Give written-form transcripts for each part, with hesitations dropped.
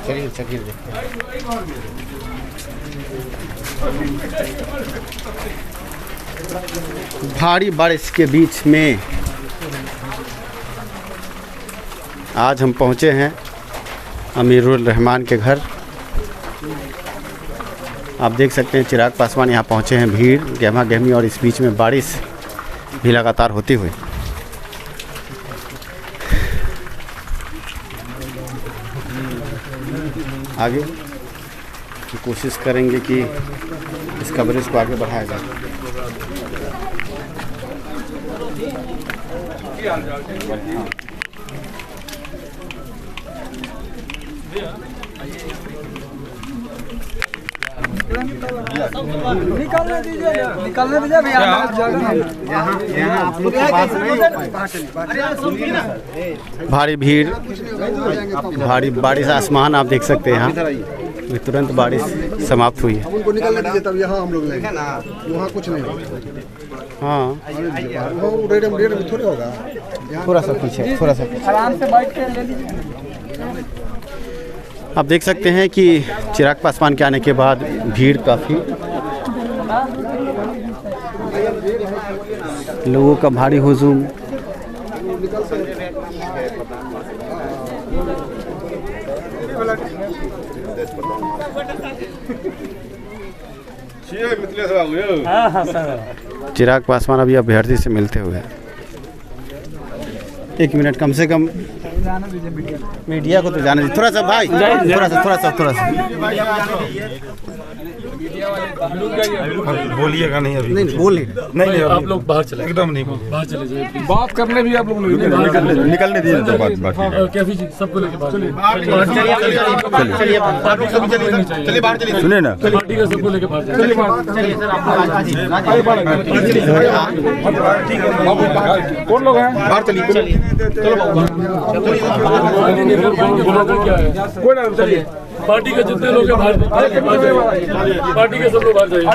चलिए चलिए। भारी बारिश के बीच में आज हम पहुंचे हैं अमीरुल रहमान के घर। आप देख सकते हैं चिराग पासवान यहाँ पहुंचे हैं, भीड़ गहमा गहमी और इस बीच में बारिश भी लगातार होती हुई। आगे की कोशिश करेंगे कि इस कवरेज को आगे बढ़ाया जाए। निकालने दीजिए भैया। यहाँ आप लोग के पास भारी भीड़, भारी बारिश, आसमान आप देख सकते हैं। यहाँ तुरंत बारिश समाप्त हुई है। उनको निकालने दीजिए, तब यहाँ हम लोग लेंगे। वहाँ कुछ नहीं होगा। हाँ रेड में थोड़ा होगा। थोड़ा सा पीछे, थोड़ा सा पीछे। आराम से बैठ के ले लीजिए। आप देख सकते हैं कि चिराग पासवान के आने के बाद भीड़ काफ़ी, लोगों का भारी हुजूम। चिराग पासवान अभी अभ्यर्थी से मिलते हुए। 1 मिनट कम से कम मीडिया को तो जाने दीजिए। थोड़ा सा भाई, थोड़ा सा बोलिएगा नहीं अभी। नहीं बोल नहीं आप लोग बाहर चले, एकदम नहीं बाहर चले जाइए। बात करने भी आप लोग निकलने दीजिए तो बात कैफी जी सबको लेके बाहर चलिए बाहर चलिए। सुने ना, पार्टी का सबको लेके बाहर चलिए। कौन लोग हैं? बाहर चलिए। क्या है? कोई ना, चलिए। पार्टी के जितने लोग हैं बाहर, पार्टी के सब लोग बाहर जाइए।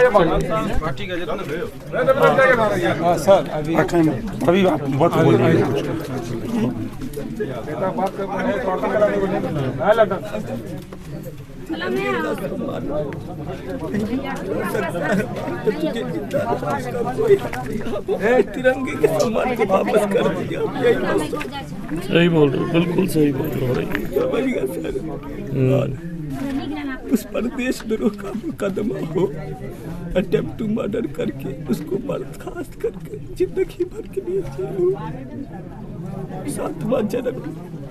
सर अभी आप बहुत बोल रहे हैं। तिरंगे के सम्मान को वापस कर दिया। सही बोल रहे हो, बिल्कुल सही बोल रहे हो। उस पर देशद्रोह का मुकदमा हो, अटेम्प्ट टू मर्डर करके उसको बर्खास्त करके जिंदगी भर के लिए जेल हो। 7वां चरण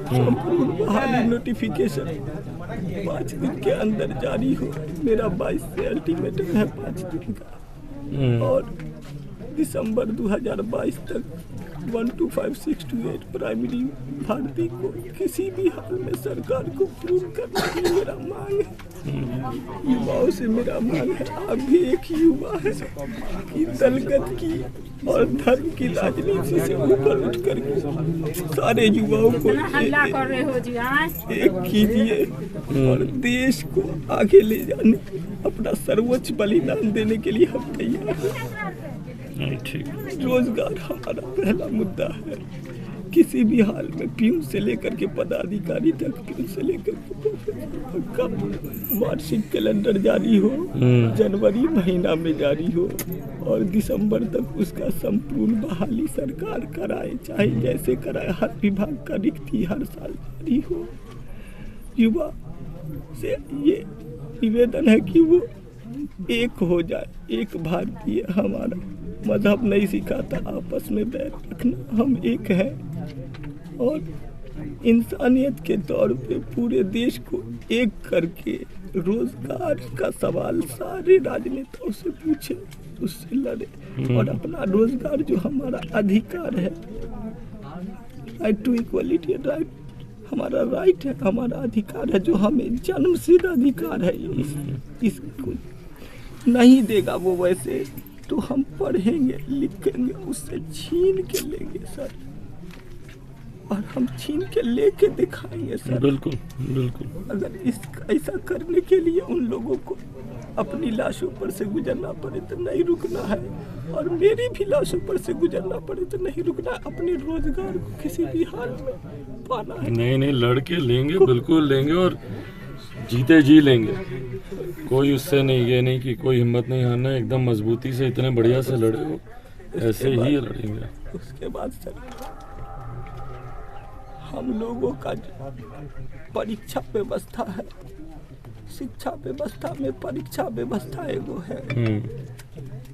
संपूर्ण बहाली नोटिफिकेशन 5 दिन के अंदर जारी हो। मेरा 22 से अल्टीमेटम है 5 दिन का, और दिसंबर 2022 तक 125628 प्राइमरी भारती को किसी भी हाल में सरकार को प्रूव करने की मेरा मांग है। युवाओं से मेरा मांग है, आप भी एक युवा है कि दलगत की और धर्म की राजनीति से ऊपर उठ करके सारे युवाओं को एक कीजिए और देश को आगे ले जाने अपना सर्वोच्च बलिदान देने के लिए हम तैयार हैं। रोजगार हमारा पहला मुद्दा है। किसी भी हाल में पीयूष से लेकर के पदाधिकारी तक, पीयूष से लेकर के वार्षिक कैलेंडर जारी हो, जनवरी महीना में जारी हो, और दिसंबर तक उसका संपूर्ण बहाली सरकार कराए, चाहे जैसे कराए। हर विभाग का रिक्ति हर साल जारी हो। युवा से ये निवेदन है कि वो एक हो जाए, एक भारतीय। हमारा मजहब नहीं सिखाता आपस में बैर रखना, हम एक हैं, और इंसानियत के तौर पे पूरे देश को एक करके रोजगार का सवाल सारे राजनेताओं से पूछे, उससे लड़े, और अपना रोजगार जो हमारा अधिकार है, राइट टू इक्वलिटी, राइट हमारा राइट है, हमारा अधिकार है, जो हमें जन्मसिद्ध अधिकार है, इसको नहीं देगा वो वैसे तो हम पढ़ेंगे लिखेंगे उससे छीन के लेंगे। सर और हम छीन के लेके दिखाएंगे सर। बिल्कुल बिल्कुल। अगर ऐसा करने के लिए उन लोगों को अपनी लाशों पर से गुजरना पड़े तो नहीं रुकना है, और मेरी भी लाशों पर से गुजरना पड़े तो नहीं रुकना है। अपने रोजगार को किसी भी हाल में पाना है। नहीं लड़के लेंगे, बिल्कुल लेंगे, और जीते जी लेंगे। कोई उससे नहीं, ये नहीं कि कोई हिम्मत नहीं हारना, एकदम मजबूती से इतने बढ़िया से लड़े हो, ऐसे ही लड़ेंगे। उसके बाद सर हम लोगों का जो परीक्षा व्यवस्था है, शिक्षा व्यवस्था में परीक्षा व्यवस्था एगो है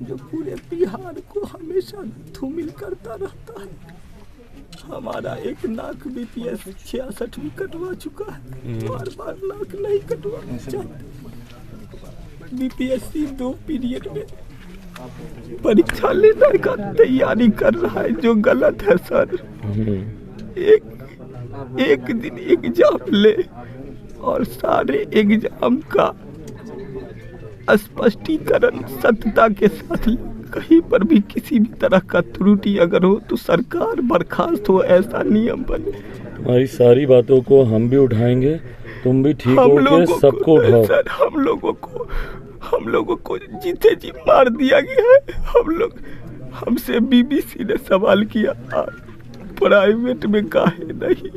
जो पूरे बिहार को हमेशा धूमिल करता रहता है। हमारा एक नाक BPS 66 भी कटवा चुका है, बार नाक नहीं कटवाना चाहते। BPSC 2 पीरियड में परीक्षा लेने का तैयारी कर रहा है, जो गलत है सर। एक दिन एग्जाम ले और सारे एग्जाम का स्पष्टीकरण सत्यता के साथ ले। कहीं पर भी किसी भी तरह का त्रुटि अगर हो तो सरकार बर्खास्त हो, ऐसा नियम बने। तुम्हारी सारी बातों को हम भी उठाएंगे, तुम भी ठीक होके सबको उठाओ। सर हम लोगों को जीते जी मार दिया गया है। हमसे BBC ने सवाल किया प्राइवेट में काहे नहीं,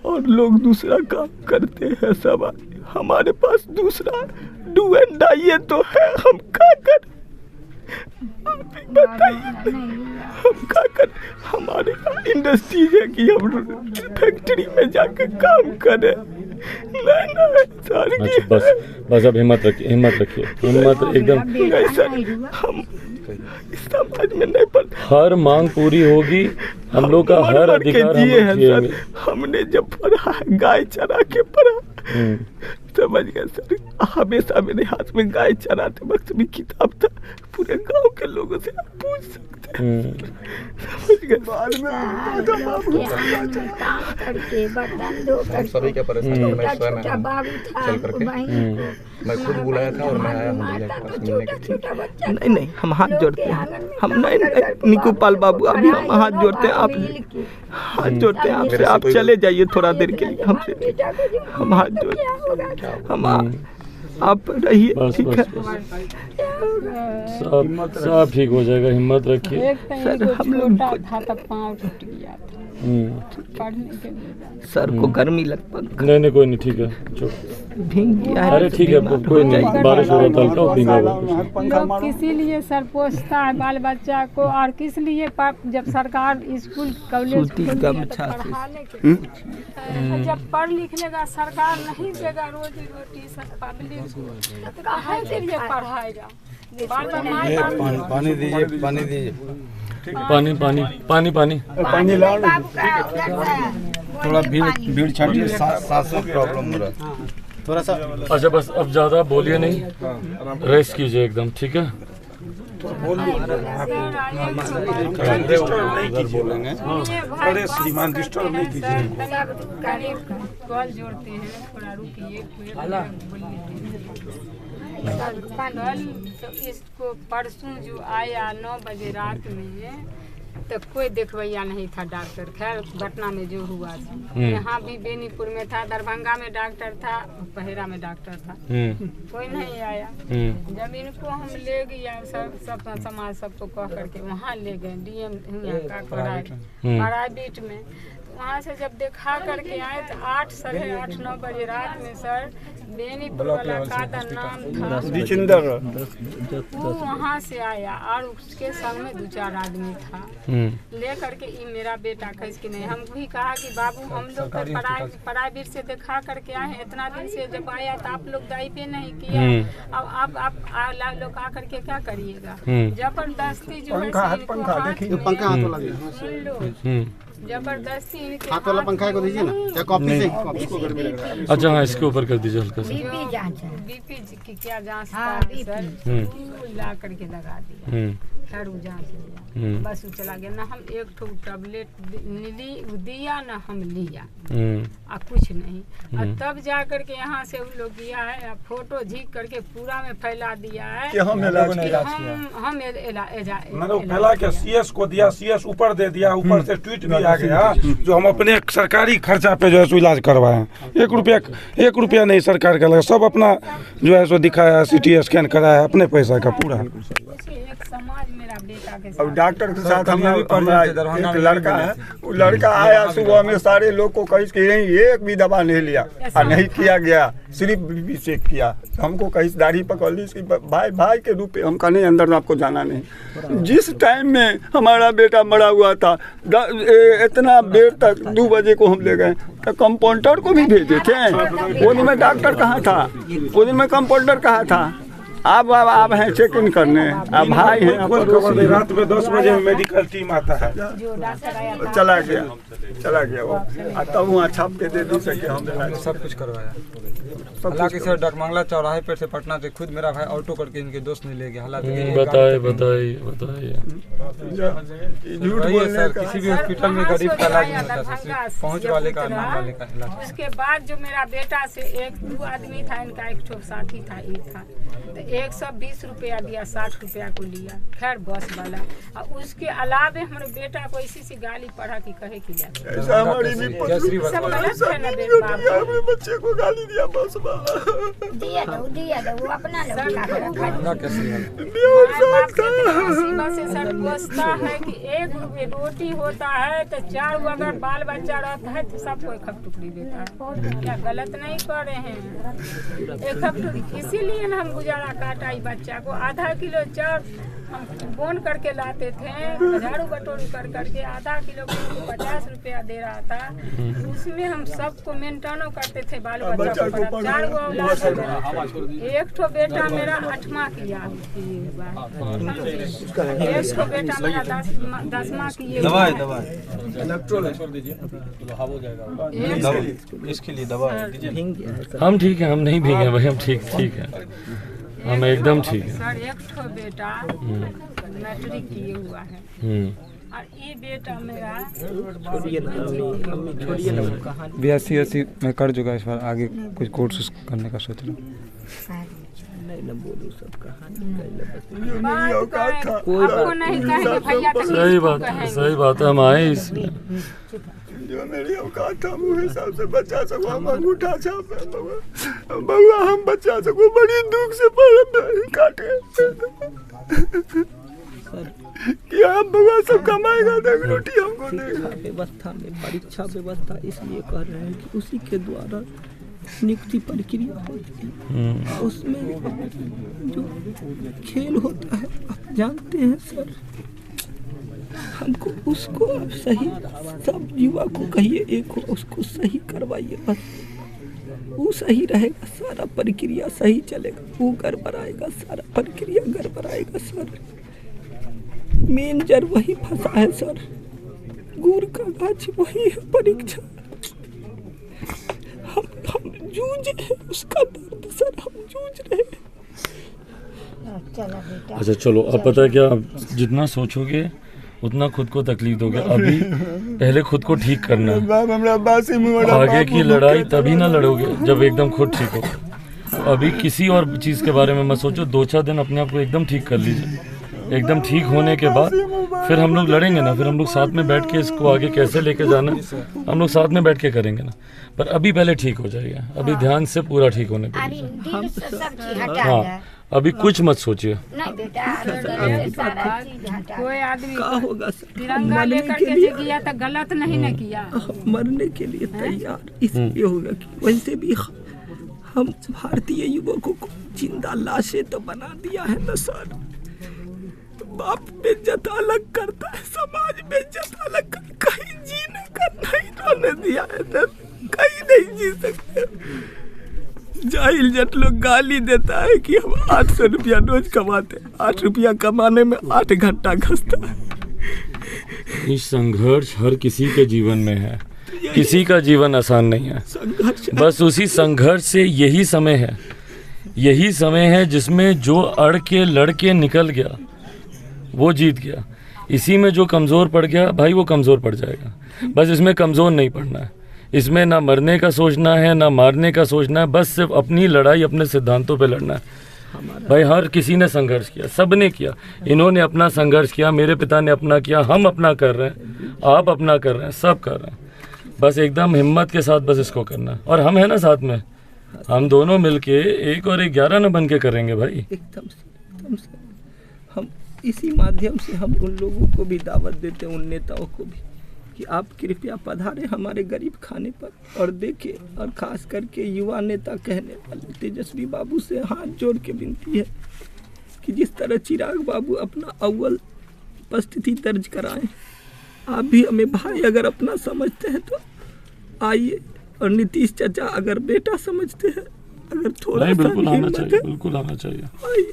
और लोग दूसरा काम करते हैं सवाल। हमारे पास दूसरा डू एंड डाई तो है, हम क्या करें आप ही बताइए, हम क्या करें। हमारे इंडस्ट्री है कि हम फैक्ट्री में जाकर काम करें। नहीं सर। अच्छा बस अब हिम्मत रखिए, हिम्मत एकदम। हम इस समाज में नहीं पड़ता। हर मांग पूरी होगी, हम लोग का हर अधिकार हम सर। हमने जब पढ़ा है गाय चरा के पढ़ा, समझ गए सर। हमेशा मेरे हाथ में गाय चराते वक्त भी किताब था, पूरे गांव के लोगों से आप पूछ सकते हैं। समझ गए। बाद में सभी के परेशानी में स्वयं चल करके मैं खुद बुलाया था और मैं आया हूँ। नहीं हम हाथ जोड़ते हैं। हम नहीं निकू पाल बाबू, अभी हम हाथ जोड़ते हैं। आप हाथ जोड़ते हैं आपसे, आप चले जाइए थोड़ा देर के लिए हमसे। हम हाथ जोड़ते हैं, हम आप रहिए, ठीक है। सब ठीक हो जाएगा, हिम्मत रखिए। सर हम लोग था तब पाँव टूट गया था पढ़ने के लिए। सर को गर्मी लगभग नहीं कोई नहीं, ठीक है भीग गया है। अरे ठीक है, कोई नहीं, बारिश हो रहा था हल्का, भीगा लोग किसी लिए सर पोसता है बाल बच्चा को, और किस लिए जब सरकार स्कूल कॉलेज पढ़ाने के जब पढ़ लिख लेगा सरकार नहीं देगा रोजी रोटी सब पब्लिक को, कहाँ के लिए पढ़ाएगा। पानी दीजिए पानी लाओ। थोड़ा भीड़ छाटिए, सांस में प्रॉब्लम हो रहा है थोड़ा सा। अच्छा बस अब ज़्यादा बोलिए नहीं, रेस्ट कीजिए एकदम, ठीक है। अरे श्रीमान डिस्टर्ब नहीं कीजिए। कॉल जोड़ते हैं, थोड़ा रुकिए। कल तो इसको परसों जो आया 9 बजे रात में, तो कोई देखवैया नहीं था डॉक्टर। खैर घटना में जो हुआ था, यहाँ भी बेनीपुर में था, दरभंगा में डॉक्टर था, पहेरा में डॉक्टर था, कोई नहीं आया। जब इनको हम ले गया सब समाज सबको कह करके वहाँ ले गए DM का प्राइवेट में। वहाँ से जब देखा करके आए तो 8, साढ़े 8, 9 बजे रात में सर बेनीपुर वाला का नाम था वो वहाँ से आया, और उसके संग में 2-4 आदमी था। ले करके ये मेरा बेटा कह के नहीं, हम भी कहा कि बाबू हम लोग प्राइवेट से दिखा करके आए, इतना दिन से जब आया तो आप लोग दाई पे नहीं किया, अब आप लोग आ करके क्या करिएगा। जबरदस्ती जो है जबरदस्ती हाथ वाला पंखा को दीजिए ना, या कॉपी से। अच्छा हाँ, इसके ऊपर कर दीजिए हल्का सा। बीपी की क्या जांच ला करके लगा दिया। खैर वो जांच लिया, बस वो चला गया। ना हम एक ठो टैबलेट दिया ना हम लिया, और कुछ नहीं। और तब जा करके यहाँ से उन लोग किया है, फोटो झीक करके पूरा में फैला दिया है कि हम इलाज किया। हम मतलब फैला के सीएस को दिया, सीएस ऊपर दे दिया, ऊपर से ट्वीट भी आ गया जो हम अपने सरकारी खर्चा पे जो है सो इलाज करवाए। 1 रुपया नहीं सरकार का लगा, सब अपना जो है सो दिखाया, CT स्कैन कराया अपने पैसा का पूरा। एक समाज मेरा बेटा के अब डॉक्टर के साथ हमारा एक लड़का है, वो लड़का आया सुबह में, सारे लोग को कहीं कि नहीं एक भी दवा नहीं लिया और नहीं किया गया, सिर्फ बीपी चेक किया। हमको कहीं दाढ़ी पकड़ ली कि भाई के रूप में, हम कहा नहीं अंदर आपको जाना नहीं। जिस टाइम में हमारा बेटा मरा हुआ था, इतना देर तक 2 बजे को हम ले गए, तो कंपाउंडर को भी भेजे थे। वो दिन में डॉक्टर कहाँ था, वो दिन में कंपाउंडर कहाँ था। आप हैं चेक इन करने, आप भाई हैं, रात में 10 बजे मेडिकल टीम आता है, चला गया वो। तब वहाँ छाप के दे सके, हम सब कुछ करवाया। हालांकि सर डकमंगला चौराहे पर से पटना से खुद मेरा भाई ऑटो करके इनके दोस्त ने ले गया। हालांकि बताइए झूठ बोलने सर, किसी भी हॉस्पिटल में गरीब का इलाज नहीं होता, सिर्फ पहुँच वाले का, नाम वाले का इलाज। उसके बाद जो मेरा बेटा से 1-2 आदमी था, इनका एक ठो साथी था, ये था, तो 120 रुपया दिया, 60 रुपया को लिया, खैर बस वाला। और उसके अलावे हमारे बेटा को ऐसी सी गाली पढ़ा कि कहे कि बच्चे को गाली दिया, बस दिया वो अपना से सर बसता है कि 1 रोटी होता है तो 4 अगर बाल बच्चा रहता है तो सबको 1 टुकड़ी देता है। क्या गलत नहीं कर रहे हैं? 1 टुकड़ी, इसीलिए ना हम गुजारा काटा। ही बच्चा को आधा किलो चार हम बोन करके लाते थे, झाड़ू बटोरी कर करके आधा किलो 50 रुपया दे रहा था। उसमें हम सबको मेंटेनो करते थे, बाल बच्चा को 4 गो औलाद दे रहा था। एक ठो बेटा मेरा 8वां किया, एक ठो बेटा मेरा 10वां किए। इसके लिए दवा हम ठीक है, हम नहीं भीगे भाई, हम ठीक है, हम एकदम ठीक है। सर एक ठो बेटा मैट्रिक किए हुआ है, और ये बेटा मेरा 82 में कर चुका है। इस बार आगे कुछ कोर्स करने का सोच रहा हूँ। सही बात है, हम आए इसमें जो मेरी औकात था वो हिसाब से बच्चा सबको हम अंगूठा छापे। बउआ हम बच्चा सबको बड़ी दुख से काटे कि हम बउआ सब कमाएगा, देख रोटी हमको देगा। व्यवस्था में परीक्षा व्यवस्था इसलिए कर रहे हैं कि उसी के द्वारा नियुक्ति प्रक्रिया होती है, उसमें जो खेल होता है आप जानते हैं सर। हमको उसको आप सही, सब युवा को कहिए एक हो, उसको सही करवाइए, बस वो सही रहेगा, सारा प्रक्रिया सही चलेगा। वो गड़बड़ाएगा, सारा प्रक्रिया गड़बड़ाएगा सर। मेन जड़ वही फंसा है सर, गुड़ का गाछ वही है परीक्षा। हम जूझ रहे उसका दर्द सर, हम जूझ रहे। अच्छा चलो, अब पता है क्या, जितना सोचोगे उतना खुद को तकलीफ दोगे। अभी पहले खुद को ठीक करना है, आगे की लड़ाई तभी ना लड़ोगे जब एकदम खुद ठीक हो। तो अभी किसी और चीज़ के बारे में मत सोचो, 2-4 दिन अपने आप को एकदम ठीक कर लीजिए। एकदम ठीक होने के बाद फिर हम लोग लड़ेंगे ना, फिर हम लोग साथ में बैठ के इसको आगे कैसे लेके जाना हम लोग साथ में बैठ के करेंगे ना। पर अभी पहले ठीक हो जाएगा, अभी ध्यान से पूरा ठीक होने पे। हाँ, अभी कुछ मत सोचिए। कोई आदमी तिरंगा लेकर के गया तो गलत नहीं न किया, मरने के लिए तैयार इसलिए होगा कि वैसे भी हम भारतीय युवकों को जिंदा लाशें तो बना दिया है ना सर। बाप बेइज्जत अलग करता है, समाज बेइज्जत अलग कर, कहीं जीने का नहीं रहने दिया है सर, कहीं नहीं जी सकते। जाहिल जट लोग गाली देता है कि हम 800 रुपया रोज कमाते, 8 रुपया कमाने में 8 घंटा घसता है। ये संघर्ष हर किसी के जीवन में है, किसी का जीवन आसान नहीं है। बस उसी संघर्ष से यही समय है जिसमें जो अड़ के लड़ के निकल गया, वो जीत गया। इसी में जो कमज़ोर पड़ गया भाई वो कमज़ोर पड़ जाएगा। बस इसमें कमज़ोर नहीं पड़ना है, इसमें ना मरने का सोचना है ना मारने का सोचना है, बस सिर्फ अपनी लड़ाई अपने सिद्धांतों पे लड़ना है। भाई हर किसी ने संघर्ष किया, सब ने किया, इन्होंने अपना संघर्ष किया, मेरे पिता ने अपना किया, हम अपना कर रहे हैं, आप अपना कर रहे हैं, सब कर रहे हैं। बस एकदम हिम्मत के साथ बस इसको करना है। और हम हैं ना साथ में, हम दोनों मिलके 1 और 1 11 न बन के करेंगे भाई। एकदम से हम इसी माध्यम से हम उन लोगों को भी दावत देते हैं, उन नेताओं को भी, कि आप कृपया पधारें हमारे गरीब खाने पर और देखें। और ख़ास करके युवा नेता कहने वाले तेजस्वी बाबू से हाथ जोड़ के विनती है कि जिस तरह चिराग बाबू अपना अव्वल उपस्थिति दर्ज कराएं, आप भी हमें भाई अगर अपना समझते हैं तो आइए। और नीतीश चाचा अगर बेटा समझते हैं, अगर थोड़ा सा बिल्कुल आना हिम्मत चाहिए, है, बिल्कुल आना चाहिए। आइए।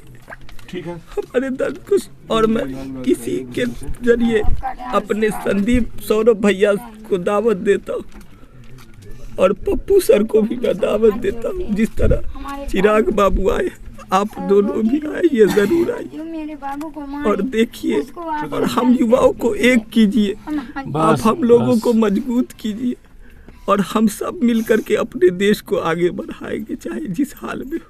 ठीक है, हमारे दर्द को। और मैं इसी के जरिए अपने संदीप सौरभ भैया को दावत देता हूँ और पप्पू सर को भी मैं दावत देता हूँ। जिस तरह चिराग बाबू आए, आप दोनों भी आइए, जरूर आइए और देखिए। और हम युवाओं को एक कीजिए, आप हम लोगों को मजबूत कीजिए और हम सब मिल करके अपने देश को आगे बढ़ाएंगे, चाहे जिस हाल में हो।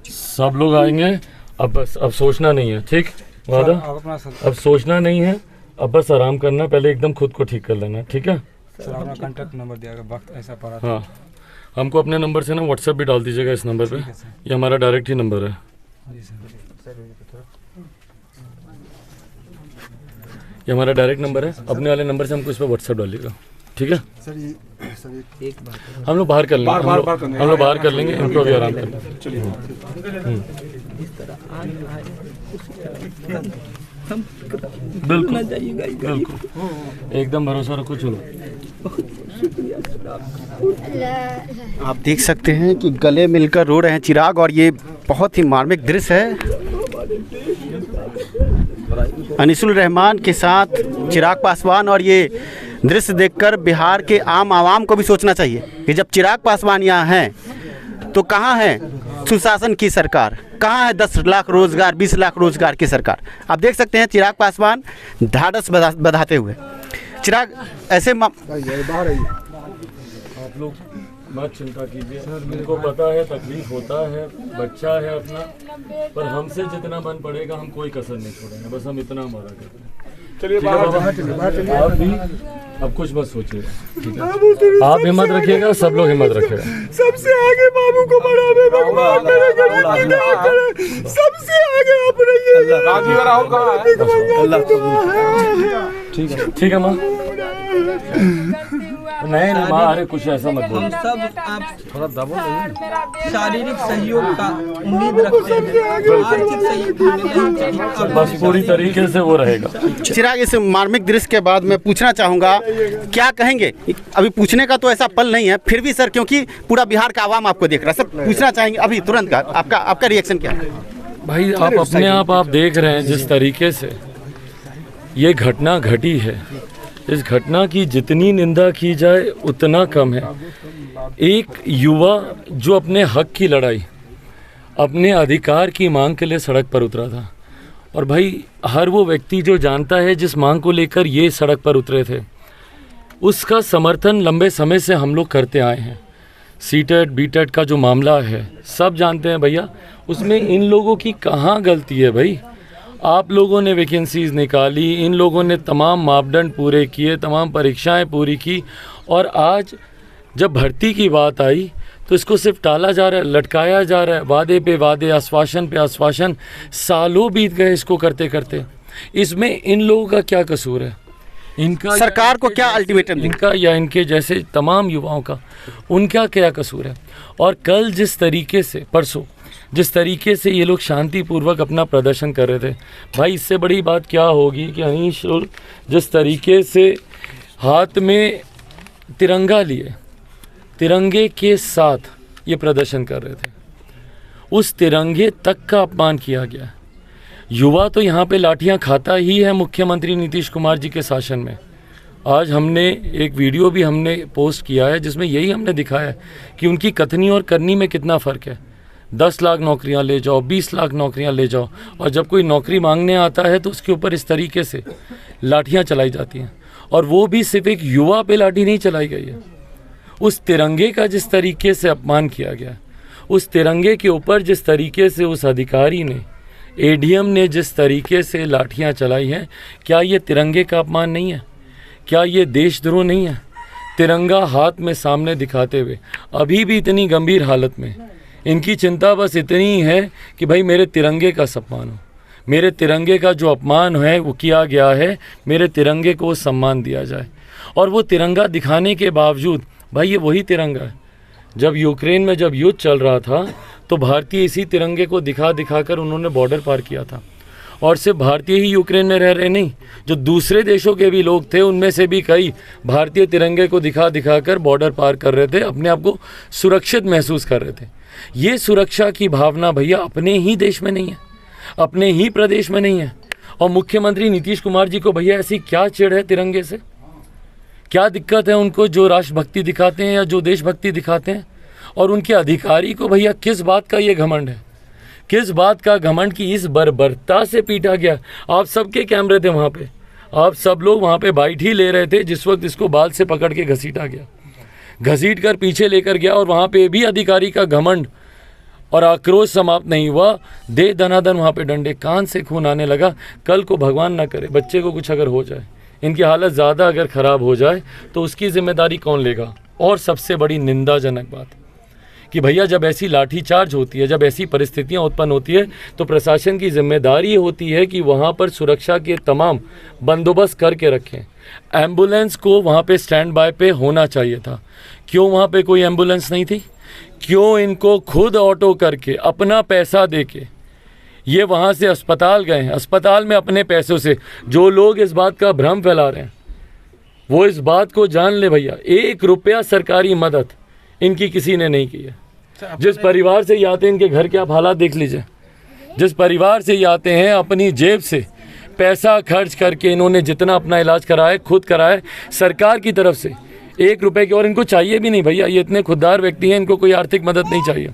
सब लोग आएंगे। अब बस अब सोचना नहीं है, ठीक वादा? अब सोचना नहीं है, अब बस आराम करना, पहले एकदम खुद को ठीक कर लेना, ठीक है? सर अपना कॉन्टैक्ट नंबर दिया, वक्त ऐसा पड़ा। हाँ, हमको अपने नंबर से ना व्हाट्सएप भी डाल दीजिएगा इस नंबर पे, ये हमारा डायरेक्ट ही नंबर है। ये हमारा डायरेक्ट नंबर है, अपने वाले नंबर से हमको इस पर व्हाट्सएप डालिएगा, ठीक है? सर एक बात हम लोग बाहर कर लेंगे, हम लोग बाहर कर लेंगे, इनको भी आराम कर लेंगे। बिल्कुल बिल्कुल, एकदम भरोसा रखो। चलो, आप देख सकते हैं कि गले मिलकर रो रहे हैं चिराग, और ये बहुत ही मार्मिक दृश्य है। अनीसुल रहमान के साथ चिराग पासवान, और ये दृश्य देखकर बिहार के आम आवाम को भी सोचना चाहिए कि जब चिराग पासवान यहाँ हैं तो कहाँ है सुशासन की सरकार, कहाँ है 10 लाख रोजगार, 20 लाख रोजगार की सरकार। आप देख सकते हैं चिराग पासवान ढाढ़स बधाते हुए। चिराग ऐसे आप लोग मत चिंता कीजिए, उनको पता है तकलीफ होता है, बच्चा है अपना, पर हमसे जितना मन पड़ेगा हम कोई कसर नहीं छोड़ेंगे, बस हम इतना हमारा करते हैं। चलिए आप भी अब कुछ मत सोचिएगा, ठीक है? आप हिम्मत रखिएगा, सब लोग हिम्मत रखिएगा। सबसे आगे बाबू को बढ़ावे भगवान, मेरे गरीब की दया करे, सबसे आगे आप रहिए। राजीव राहुल ठीक है माँ? नहीं माँ, अरे कुछ ऐसा मत बोलो। हम सब आप थोड़ा दबो, शारीरिक सहयोग का उम्मीद रखते हैं, आर्थिक सहयोग बस पूरी तरीके से वो रहेगा। चिराग, इस मार्मिक दृश्य के बाद मैं पूछना चाहूँगा, क्या कहेंगे? अभी पूछने का तो ऐसा पल नहीं है, फिर भी सर, क्योंकि पूरा बिहार का आवाम आपको देख रहा है, सर पूछना चाहेंगे अभी तुरंत का आपका रिएक्शन क्या है? भाई आप अपने आप देख रहे हैं जिस तरीके से ये घटना घटी है, इस घटना की जितनी निंदा की जाए उतना कम है। एक युवा जो अपने हक की लड़ाई, अपने अधिकार की मांग के लिए सड़क पर उतरा था, और भाई हर वो व्यक्ति जो जानता है जिस मांग को लेकर ये सड़क पर उतरे थे, उसका समर्थन लंबे समय से हम लोग करते आए हैं। सीटेट बीटेट का जो मामला है सब जानते हैं भैया, उसमें इन लोगों की कहाँ गलती है भाई? आप लोगों ने वैकेंसीज़ निकाली, इन लोगों ने तमाम मापदंड पूरे किए, तमाम परीक्षाएं पूरी की, और आज जब भर्ती की बात आई तो इसको सिर्फ टाला जा रहा है, लटकाया जा रहा है, वादे पे वादे, आश्वासन पे आश्वासन, सालों बीत गए इसको करते करते। इसमें इन लोगों का क्या कसूर है? इनका, सरकार को क्या अल्टीमेटम, इनका या इनके जैसे तमाम युवाओं का, उनका क्या कसूर है? और कल जिस तरीके से, परसों जिस तरीके से ये लोग शांतिपूर्वक अपना प्रदर्शन कर रहे थे, भाई इससे बड़ी बात क्या होगी कि अनीश जिस तरीके से हाथ में तिरंगा लिए, तिरंगे के साथ ये प्रदर्शन कर रहे थे, उस तिरंगे तक का अपमान किया गया। युवा तो यहाँ पे लाठियाँ खाता ही है मुख्यमंत्री नीतीश कुमार जी के शासन में। आज हमने एक वीडियो भी हमने पोस्ट किया है जिसमें यही हमने दिखाया है कि उनकी कथनी और करनी में कितना फ़र्क है। 10 लाख नौकरियां ले जाओ, 20 लाख नौकरियां ले जाओ, और जब कोई नौकरी मांगने आता है तो उसके ऊपर इस तरीके से लाठियां चलाई जाती हैं। और वो भी सिर्फ एक युवा पे लाठी नहीं चलाई गई है, उस तिरंगे का जिस तरीके से अपमान किया गया, उस तिरंगे के ऊपर जिस तरीके से उस अधिकारी ने, एडीएम ने जिस तरीके से लाठियां चलाई हैं, क्या ये तिरंगे का अपमान नहीं है? क्या ये देशद्रोह नहीं है? तिरंगा हाथ में सामने दिखाते हुए अभी भी इतनी गंभीर हालत में इनकी चिंता बस इतनी है कि भाई मेरे तिरंगे का सम्मान हो, मेरे तिरंगे का जो अपमान है वो किया गया है, मेरे तिरंगे को सम्मान दिया जाए। और वो तिरंगा दिखाने के बावजूद भाई ये वही तिरंगा है, जब यूक्रेन में जब युद्ध चल रहा था तो भारतीय इसी तिरंगे को दिखा दिखा कर उन्होंने बॉर्डर पार किया था। और सिर्फ भारतीय ही यूक्रेन में रह रहे नहीं, जो दूसरे देशों के भी लोग थे उनमें से भी कई भारतीय तिरंगे को दिखा दिखा कर बॉर्डर पार कर रहे थे, अपने आप को सुरक्षित महसूस कर रहे थे। ये सुरक्षा की भावना भैया अपने ही देश में नहीं है, अपने ही प्रदेश में नहीं है। और मुख्यमंत्री नीतीश कुमार जी को भैया ऐसी क्या चिढ़ है तिरंगे से? क्या दिक्कत है उनको जो राष्ट्रभक्ति दिखाते हैं या जो देशभक्ति दिखाते हैं? और उनके अधिकारी को भैया किस बात का ये घमंड है, किस बात का घमंड कि इस बर्बरता से पीटा गया? आप सबके कैमरे थे वहाँ पे, आप सब लोग वहाँ पे बाइट ही ले रहे थे जिस वक्त इसको बाल से पकड़ के घसीटा गया, घसीट कर पीछे लेकर गया। और वहाँ पे भी अधिकारी का घमंड और आक्रोश समाप्त नहीं हुआ, दे दनादन वहाँ पे डंडे, कान से खून आने लगा। कल को भगवान ना करे बच्चे को कुछ अगर हो जाए, इनकी हालत ज़्यादा अगर ख़राब हो जाए तो उसकी जिम्मेदारी कौन लेगा? और सबसे बड़ी निंदाजनक बात कि भैया जब ऐसी लाठीचार्ज होती है, जब ऐसी परिस्थितियां उत्पन्न होती है तो प्रशासन की जिम्मेदारी होती है कि वहां पर सुरक्षा के तमाम बंदोबस्त करके रखें। एम्बुलेंस को वहां पे स्टैंड बाय पे होना चाहिए था, क्यों वहां पे कोई एम्बुलेंस नहीं थी? क्यों इनको खुद ऑटो करके अपना पैसा देके ये वहाँ से अस्पताल गए हैं? अस्पताल में अपने पैसों से जो लोग इस बात का भ्रम फैला रहे हैं वो इस बात को जान ले भैया, 1 रुपया सरकारी मदद इनकी किसी ने नहीं की है। जिस परिवार से ये आते हैं इनके घर के आप हालात देख लीजिए, जिस परिवार से ये आते हैं अपनी जेब से पैसा खर्च करके इन्होंने जितना अपना इलाज कराया खुद कराया सरकार की तरफ से 1 रुपये की, और इनको चाहिए भी नहीं भैया, ये इतने खुददार व्यक्ति हैं, इनको कोई आर्थिक मदद नहीं चाहिए।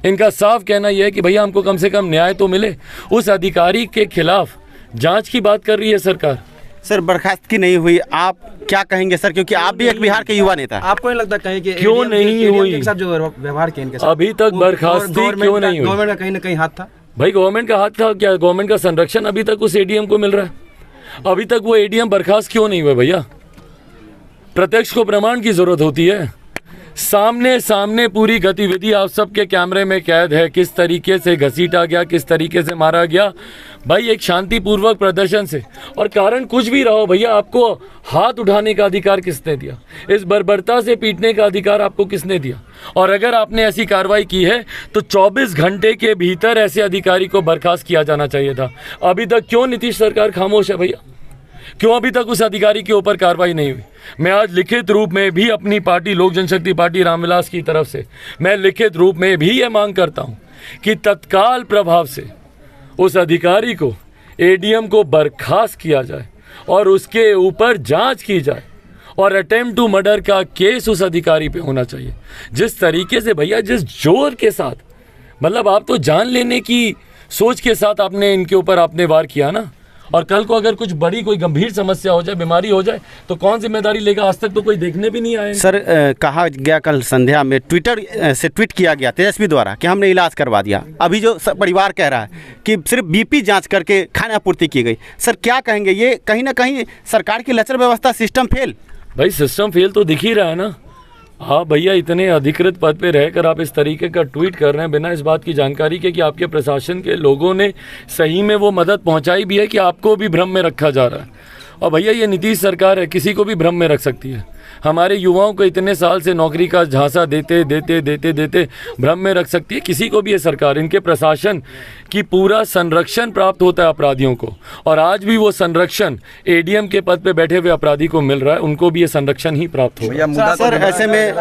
इनका साफ कहना यह है कि भैया हमको कम से कम न्याय तो मिले। उस अधिकारी के खिलाफ जांच की बात कर रही है सरकार। सर बर्खास्तगी नहीं हुई, आप क्या कहेंगे सर, क्योंकि आप भी एक बिहार के युवा नेता? आपको नहीं लगता कहीं कि क्यों नहीं हुई? जो व्यवहार किया इनके साथ अभी तक बर्खास्तगी क्यों नहीं हुई? गवर्नमेंट का कहीं ना कहीं हाथ था भाई, गवर्नमेंट का हाथ था क्या? गवर्नमेंट का संरक्षण अभी तक उस एडीएम को मिल रहा है, अभी तक वो एडीएम बर्खास्त क्यों नहीं हुए भैया? प्रत्यक्ष को प्रमाण की जरूरत होती है, सामने सामने पूरी गतिविधि आप सबके कैमरे में कैद है, किस तरीके से घसीटा गया, किस तरीके से मारा गया भाई, एक शांतिपूर्वक प्रदर्शन से। और कारण कुछ भी रहो भैया, आपको हाथ उठाने का अधिकार किसने दिया? इस बर्बरता से पीटने का अधिकार आपको किसने दिया? और अगर आपने ऐसी कार्रवाई की है तो 24 घंटे के भीतर ऐसे अधिकारी को बर्खास्त किया जाना चाहिए था। अभी तक क्यों नीतीश सरकार खामोश है भैया? क्यों अभी तक उस अधिकारी के ऊपर कार्रवाई नहीं हुई? मैं आज लिखित रूप में भी अपनी पार्टी लोक जनशक्ति पार्टी रामविलास की तरफ से मैं लिखित रूप में भी ये मांग करता हूं कि तत्काल प्रभाव से उस अधिकारी को, एडीएम को बर्खास्त किया जाए और उसके ऊपर जांच की जाए और अटेम्प्ट टू मर्डर का केस उस अधिकारी पे होना चाहिए। जिस तरीके से भैया, जिस जोर के साथ, मतलब आप तो जान लेने की सोच के साथ आपने इनके ऊपर आपने वार किया ना, और कल को अगर कुछ बड़ी कोई गंभीर समस्या हो जाए, बीमारी हो जाए तो कौन जिम्मेदारी लेगा? आज तक तो कोई देखने भी नहीं आया। सर कहा गया कल संध्या में ट्विटर से ट्वीट किया गया तेजस्वी द्वारा कि हमने इलाज करवा दिया। अभी जो परिवार कह रहा है कि सिर्फ बीपी जांच करके खाना आपूर्ति की गई। सर क्या कहेंगे, ये कहीं ना कहीं सरकार की लचर व्यवस्था, सिस्टम फेल? भाई सिस्टम फेल तो दिख ही रहा है ना। आप भैया इतने अधिकृत पद पे रहकर आप इस तरीके का ट्वीट कर रहे हैं बिना इस बात की जानकारी के कि आपके प्रशासन के लोगों ने सही में वो मदद पहुंचाई भी है कि आपको भी भ्रम में रखा जा रहा है। और भैया ये नीतीश सरकार है, किसी को भी भ्रम में रख सकती है। हमारे युवाओं को इतने साल से नौकरी का झांसा देते देते देते देते भ्रम में रख सकती है किसी को भी ये सरकार। इनके प्रशासन की पूरा संरक्षण प्राप्त होता है अपराधियों को, और आज भी वो संरक्षण एडीएम के पद पे बैठे हुए अपराधी को मिल रहा है, उनको भी ये संरक्षण ही प्राप्त होगा। सर ऐसे में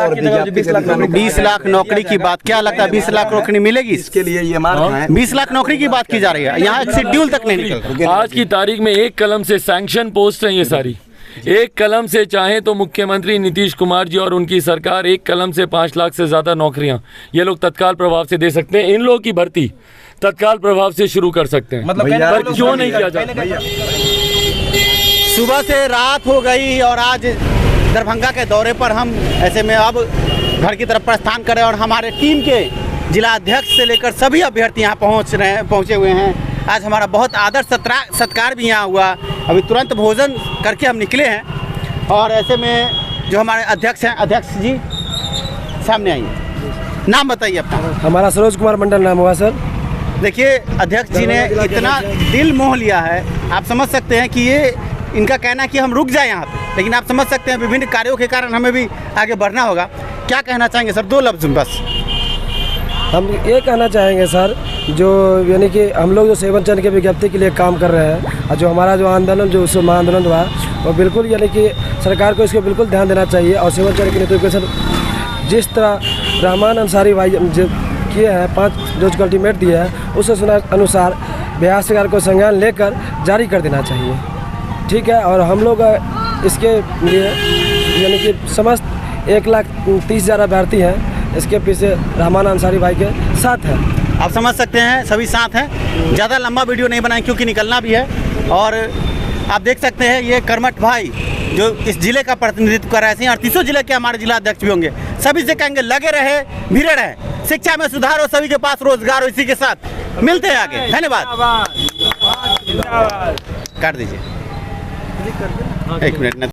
20 लाख नौकरी की बात, क्या लगता है 20 लाख नौकरी मिलेगी? इसके लिए ये मार्ग 20 लाख नौकरी की बात की जा रही है, यहाँ एक शेड्यूल तक नहीं निकल। आज की तारीख में 1 कलम से सैंक्शन पोस्ट है ये सारी, एक कलम से चाहे तो मुख्यमंत्री नीतीश कुमार जी और उनकी सरकार एक कलम से 5 लाख से ज़्यादा नौकरियां ये लोग तत्काल प्रभाव से दे सकते हैं। इन लोगों की भर्ती तत्काल प्रभाव से शुरू कर सकते हैं, मतलब पर क्यों नहीं किया जाता? सुबह से रात हो गई और आज दरभंगा के दौरे पर हम ऐसे में अब घर की तरफ प्रस्थान करें और हमारे टीम के जिला अध्यक्ष से लेकर सभी अभ्यर्थी यहाँ पहुँचे हुए हैं। आज हमारा बहुत आदर सत्कार भी यहाँ हुआ। अभी तुरंत भोजन करके हम निकले हैं और ऐसे में जो हमारे अध्यक्ष हैं, अध्यक्ष जी सामने आइए, नाम बताइए अपना। हमारा सरोज कुमार मंडल नाम हुआ सर। देखिए अध्यक्ष जी ने इतना दिल मोह लिया है, आप समझ सकते हैं कि ये इनका कहना कि हम रुक जाए यहाँ पे, लेकिन आप समझ सकते हैं विभिन्न कार्यों के कारण हमें भी आगे बढ़ना होगा। क्या कहना चाहेंगे सर? 2 लफ्ज़ बस। हम ये कहना चाहेंगे सर, जो यानी कि हम लोग जो सेवन चरण के विज्ञप्ति के लिए काम कर रहे हैं और जो हमारा जो आंदोलन जो उससे महाआंदोलन हुआ वो बिल्कुल यानी कि सरकार को इसको बिल्कुल ध्यान देना चाहिए। और सेवन चरण के नोटिफिकेशन जिस तरह रहमान अंसारी भाई जो किए हैं 5 रोज का अल्टीमेट दिया है उस अनुसार बिहार सरकार को संज्ञान लेकर जारी कर देना चाहिए, ठीक है। और हम लोग इसके लिए यानी कि समस्त 1,30,000 अभ्यर्थी हैं, इसके पीछे रहमान अंसारी भाई के साथ हैं। आप समझ सकते हैं सभी साथ हैं। ज़्यादा लंबा वीडियो नहीं बनाएं क्योंकि निकलना भी है। और आप देख सकते हैं ये कर्मठ भाई जो इस जिले का प्रतिनिधित्व कर रहे हैं, 38 जिले के हमारे जिला अध्यक्ष भी होंगे। सभी से कहेंगे लगे रहे, भिड़े रहे, शिक्षा में सुधार हो, सभी के पास रोजगार हो। इसी के साथ मिलते हैं आगे। धन्यवाद। काट दीजिए 1 मिनट।